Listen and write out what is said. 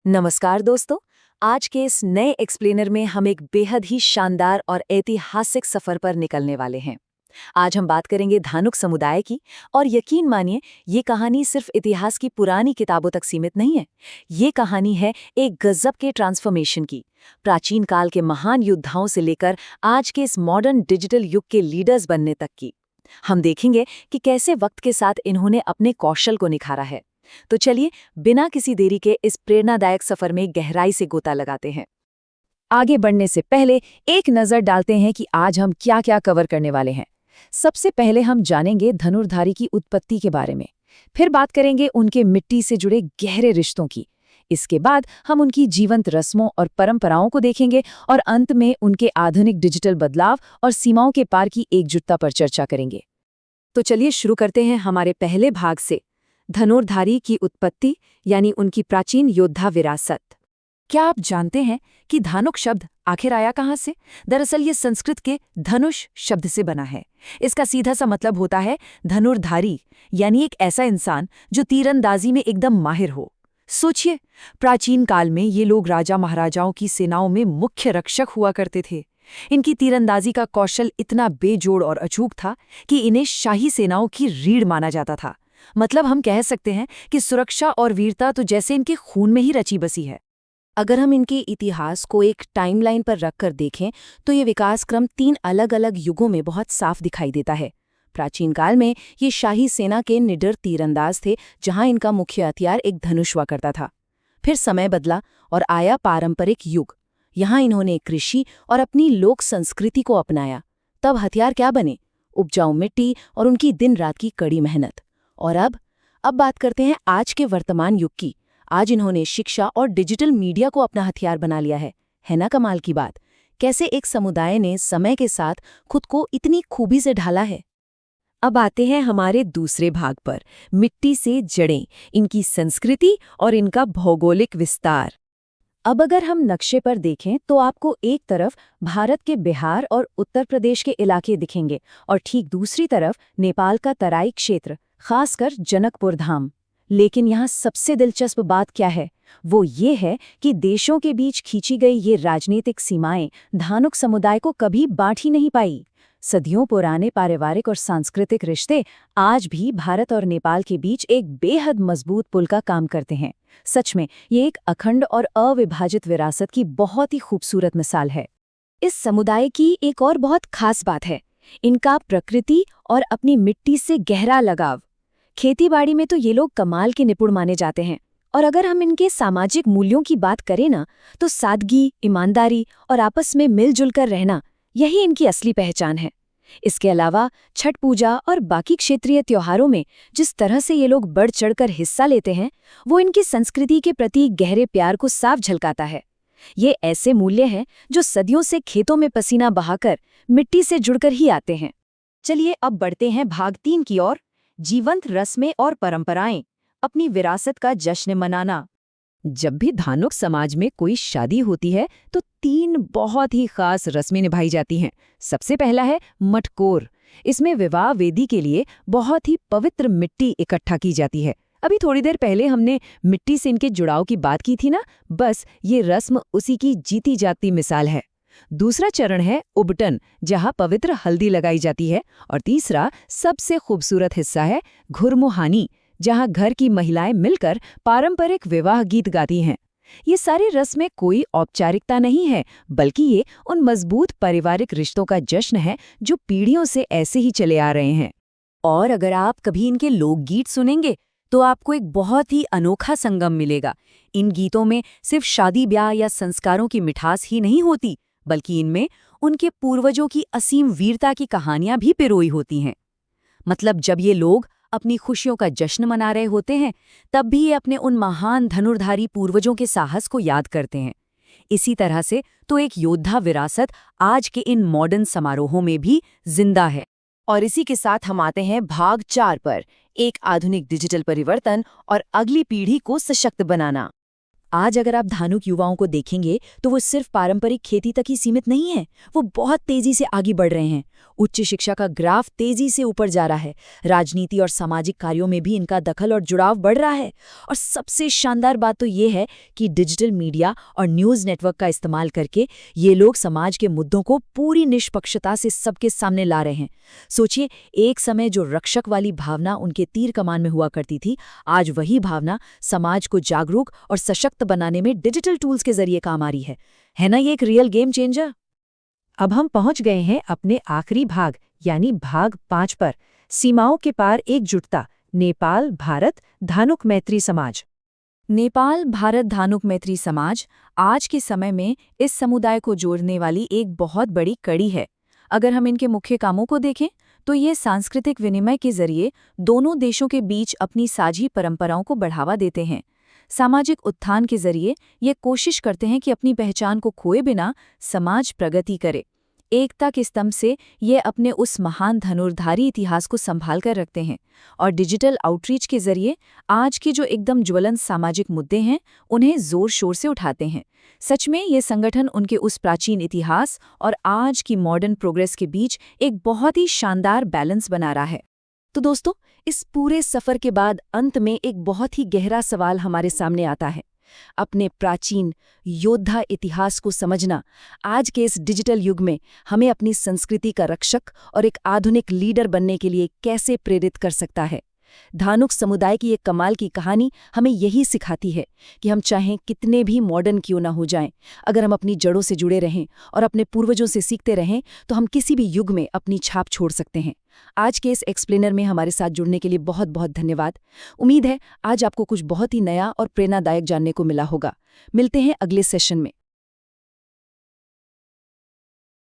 नमस्कार दोस्तों। आज के इस नए एक्सप्लेनर में हम एक बेहद ही शानदार और ऐतिहासिक सफर पर निकलने वाले हैं। आज हम बात करेंगे धानुक समुदाय की। और यकीन मानिए, ये कहानी सिर्फ इतिहास की पुरानी किताबों तक सीमित नहीं है। ये कहानी है एक गजब के ट्रांसफॉर्मेशन की। प्राचीन काल के महान योद्धाओं से लेकर आज के इस मॉडर्न डिजिटल युग के लीडर्स बनने तक की। हम देखेंगे कि कैसे वक्त के साथ इन्होंने अपने कौशल को निखारा है। तो चलिए, बिना किसी देरी के इस प्रेरणादायक सफर में गहराई से गोता लगाते हैं। आगे बढ़ने से पहले एक नजर डालते हैं कि आज हम क्या क्या कवर करने वाले हैं। सबसे पहले हम जानेंगे धनुर्धारी की उत्पत्ति के बारे में। फिर बात करेंगे उनके मिट्टी से जुड़े गहरे रिश्तों की। इसके बाद हम उनकी जीवंत रस्मों और परंपराओं को देखेंगे और अंत में उनके आधुनिक डिजिटल बदलाव और सीमाओं के पार की एकजुटता पर चर्चा करेंगे। तो चलिए शुरू करते हैं हमारे पहले भाग से, धनुर्धारी की उत्पत्ति यानी उनकी प्राचीन योद्धा विरासत। क्या आप जानते हैं कि धानुक शब्द आखिर आया कहाँ से? दरअसल ये संस्कृत के धनुष शब्द से बना है। इसका सीधा सा मतलब होता है धनुर्धारी, यानी एक ऐसा इंसान जो तीरंदाजी में एकदम माहिर हो। सोचिए, प्राचीन काल में ये लोग राजा महाराजाओं की सेनाओं में मुख्य रक्षक हुआ करते थे। इनकी तीरंदाजी का कौशल इतना बेजोड़ और अचूक था कि इन्हें शाही सेनाओं की रीढ़ माना जाता था। मतलब हम कह सकते हैं कि सुरक्षा और वीरता तो जैसे इनके खून में ही रची बसी है। अगर हम इनके इतिहास को एक टाइमलाइन पर रखकर देखें तो ये विकास क्रम 3 अलग अलग युगों में बहुत साफ दिखाई देता है। प्राचीन काल में ये शाही सेना के निडर तीरंदाज थे, जहां इनका मुख्य हथियार एक धनुष हुआ करता था। फिर समय बदला और आया पारंपरिक युग। यहाँ इन्होंने कृषि और अपनी लोक संस्कृति को अपनाया। तब हथियार क्या बने? उपजाऊ मिट्टी और उनकी दिन रात की कड़ी मेहनत। और अब बात करते हैं आज के वर्तमान युग की। आज इन्होंने शिक्षा और डिजिटल मीडिया को अपना हथियार बना लिया है ना कमाल की बात? कैसे एक समुदाय ने समय के साथ खुद को इतनी खूबी से ढाला है। अब आते हैं हमारे दूसरे भाग पर, मिट्टी से जड़ें, इनकी संस्कृति और इनका भौगोलिक विस्तार। अब अगर हम नक्शे पर देखें तो आपको एक तरफ भारत के बिहार और उत्तर प्रदेश के इलाके दिखेंगे और ठीक दूसरी तरफ नेपाल का तराई क्षेत्र, खासकर जनकपुर धाम। लेकिन यहाँ सबसे दिलचस्प बात क्या है? वो ये है कि देशों के बीच खींची गई ये राजनीतिक सीमाएं धानुक समुदाय को कभी बांट ही नहीं पाई। सदियों पुराने पारिवारिक और सांस्कृतिक रिश्ते आज भी भारत और नेपाल के बीच एक बेहद मजबूत पुल का काम करते हैं। सच में ये एक अखंड और अविभाजित विरासत की बहुत ही खूबसूरत मिसाल है। इस समुदाय की एक और बहुत खास बात है इनका प्रकृति और अपनी मिट्टी से गहरा लगाव। खेतीबाड़ी में तो ये लोग कमाल के निपुण माने जाते हैं। और अगर हम इनके सामाजिक मूल्यों की बात करें ना, तो सादगी, ईमानदारी और आपस में मिलजुल कर रहना, यही इनकी असली पहचान है। इसके अलावा छठ पूजा और बाकी क्षेत्रीय त्योहारों में जिस तरह से ये लोग बढ़ चढ़कर हिस्सा लेते हैं, वो इनकी संस्कृति के प्रति गहरे प्यार को साफ झलकाता है। ये ऐसे मूल्य हैं जो सदियों से खेतों में पसीना बहाकर मिट्टी से जुड़कर ही आते हैं। चलिए अब बढ़ते हैं भाग 3 की ओर, जीवंत रस्में और परंपराएं, अपनी विरासत का जश्न मनाना। जब भी धानुक समाज में कोई शादी होती है तो 3 बहुत ही खास रस्में निभाई जाती हैं। सबसे पहला है मटकोर। इसमें विवाह वेदी के लिए बहुत ही पवित्र मिट्टी इकट्ठा की जाती है। अभी थोड़ी देर पहले हमने मिट्टी से इनके जुड़ाव की बात की थी ना, बस ये रस्म उसी की जीती जाती मिसाल है। दूसरा चरण है उबटन, जहां पवित्र हल्दी लगाई जाती है। और तीसरा सबसे खूबसूरत हिस्सा है घुरमुहानी, जहां घर की महिलाएं मिलकर पारंपरिक विवाह गीत गाती हैं। ये सारी रस्में कोई औपचारिकता नहीं है, बल्कि ये उन मजबूत पारिवारिक रिश्तों का जश्न है जो पीढ़ियों से ऐसे ही चले आ रहे हैं। और अगर आप कभी इनके लोकगीत सुनेंगे तो आपको एक बहुत ही अनोखा संगम मिलेगा। इन गीतों में सिर्फ शादी ब्याह या संस्कारों की मिठास ही नहीं होती, बल्कि इनमें उनके पूर्वजों की असीम वीरता की कहानियां भी पिरोई होती हैं। मतलब जब ये लोग अपनी खुशियों का जश्न मना रहे होते हैं, तब भी ये अपने उन महान धनुर्धारी पूर्वजों के साहस को याद करते हैं। इसी तरह से तो एक योद्धा विरासत आज के इन मॉडर्न समारोहों में भी जिंदा है। और इसी के साथ हम आते हैं भाग 4 पर, एक आधुनिक डिजिटल परिवर्तन और अगली पीढ़ी को सशक्त बनाना। आज अगर आप धानुक युवाओं को देखेंगे तो वो सिर्फ पारंपरिक खेती तक ही सीमित नहीं है, वो बहुत तेजी से आगे बढ़ रहे हैं। उच्च शिक्षा का ग्राफ तेजी से ऊपर जा रहा है, राजनीति और सामाजिक कार्यों में भी इनका दखल और जुड़ाव बढ़ रहा है। और सबसे शानदार बात तो ये है कि डिजिटल मीडिया और न्यूज़ नेटवर्क का इस्तेमाल करके ये लोग समाज के मुद्दों को पूरी निष्पक्षता से सबके सामने ला रहे हैं। सोचिए, एक समय जो रक्षक वाली भावना उनके तीर कमान में हुआ करती थी, आज वही भावना समाज को जागरूक और सशक्त बनाने में डिजिटल टूल्स के जरिए काम आ रही है ना? ये एक रियल गेम चेंजर। अब हम पहुंच गए हैं अपने आखिरी भाग यानी भाग 5 पर, सीमाओं के पार एकजुटता, नेपाल भारत धानुक मैत्री समाज। नेपाल भारत धानुक मैत्री समाज आज के समय में इस समुदाय को जोड़ने वाली एक बहुत बड़ी कड़ी है। अगर हम इनके मुख्य कामों को देखें तो ये सांस्कृतिक विनिमय के जरिए दोनों देशों के बीच अपनी साझी परंपराओं को बढ़ावा देते हैं। सामाजिक उत्थान के जरिए ये कोशिश करते हैं कि अपनी पहचान को खोए बिना समाज प्रगति करे। एकता के स्तंभ से ये अपने उस महान धनुर्धारी इतिहास को संभाल कर रखते हैं और डिजिटल आउटरीच के जरिए आज के जो एकदम ज्वलंत सामाजिक मुद्दे हैं उन्हें जोर शोर से उठाते हैं। सच में ये संगठन उनके उस प्राचीन इतिहास और आज की मॉडर्न प्रोग्रेस के बीच एक बहुत ही शानदार बैलेंस बना रहा है। तो दोस्तों, इस पूरे सफर के बाद अंत में एक बहुत ही गहरा सवाल हमारे सामने आता है। अपने प्राचीन योद्धा इतिहास को समझना आज के इस डिजिटल युग में हमें अपनी संस्कृति का रक्षक और एक आधुनिक लीडर बनने के लिए कैसे प्रेरित कर सकता है? धानुक समुदाय की एक कमाल की कहानी हमें यही सिखाती है कि हम चाहें कितने भी मॉडर्न क्यों ना हो जाएं, अगर हम अपनी जड़ों से जुड़े रहें और अपने पूर्वजों से सीखते रहें तो हम किसी भी युग में अपनी छाप छोड़ सकते हैं। आज के इस एक्सप्लेनर में हमारे साथ जुड़ने के लिए बहुत बहुत धन्यवाद। उम्मीद है आज आपको कुछ बहुत ही नया और प्रेरणादायक जानने को मिला होगा। मिलते हैं अगले सेशन में।